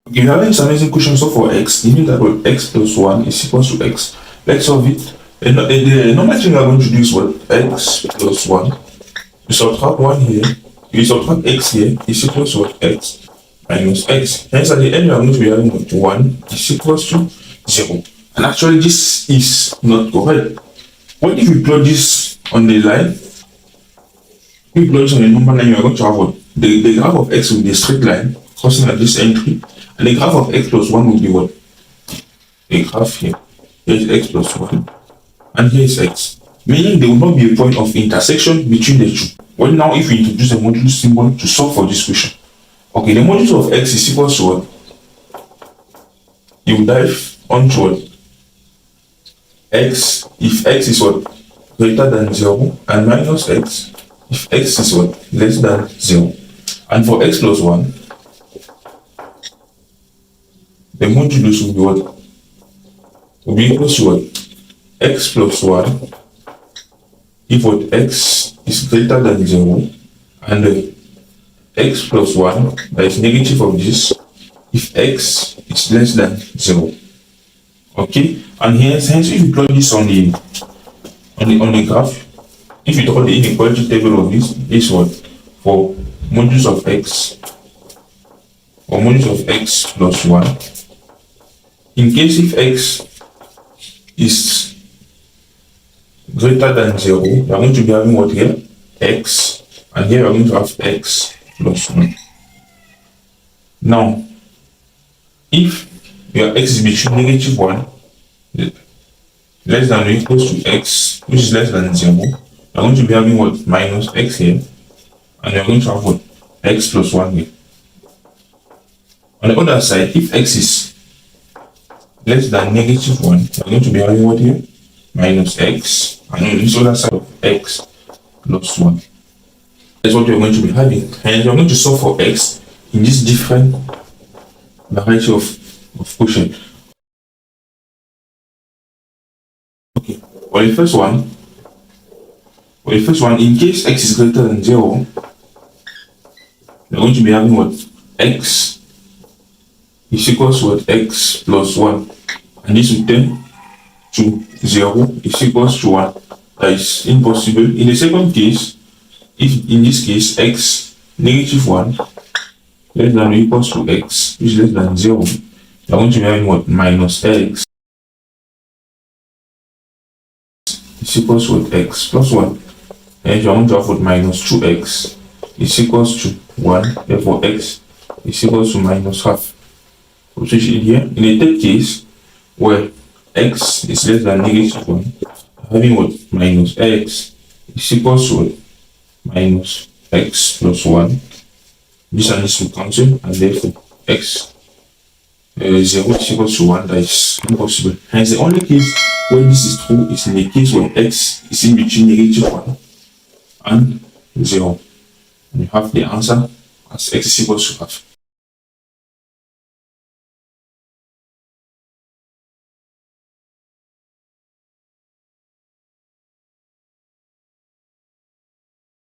Okay, we're having this amazing question. So for x, given that what x plus 1 is equals to x, let's solve it. And the normal thing we are going to do is what x plus 1. You subtract 1 here, you subtract x here, is equals to what x minus x. Hence, at the end, we are going to be having what 1 is equals to 0. And actually, this is not correct. What if we plot this on the line? We plot this on the number line, we are going to have what? The graph of x will be a straight line crossing at this entry. And the graph of x plus 1 will be what? A graph here. Here is x plus 1. And here is x. Meaning there will not be a point of intersection between the two. Well, now if we introduce a modulus symbol to solve for this question. Okay, the modulus of x is equal to what? You dive onto what? X, if x is what? Greater than 0, and minus x, if x is what? Less than 0. And for x plus 1, the modulus will be what? Will be equal to what? X plus 1 if what x is greater than 0, and x plus 1 that is negative of this if x is less than 0. Okay, and hence if you plot this on the graph, if you draw the inequality table of this, is what? For modulus of x, or modulus of x plus 1, in case if x is greater than 0, we are going to be having what here? X, and here we are going to have x plus 1. Now, if your x is between negative 1, less than or equals to x, which is less than 0, we are going to be having what? Minus x here, and we are going to have what? X plus 1 here. On the other side, if x is less than negative 1, we are going to be having what here? Minus x, and on this other side of x plus 1. That's what we are going to be having. And we are going to solve for x in this different variety of question. Okay, for the first one, in case x is greater than 0, we are going to be having what? X is equals to what? X plus 1. And this will turn to 0 is equals to 1. That is impossible. In the second case, if in this case x negative 1 less than or equals to x, which is less than 0, we are going to be having what? Minus x is equals to what? X plus 1. And you are going to have what? Minus 2x is equals to 1. Therefore, x is equals to minus half. So switch it here. In the third case, where x is less than negative 1, having what? Minus x is equals to what? Minus x plus 1. This and this will cancel, and therefore x 0 is equals to 1. That is impossible. Hence, the only case where this is true is in the case where x is in between negative 1 and 0. And you have the answer as x is equals to half.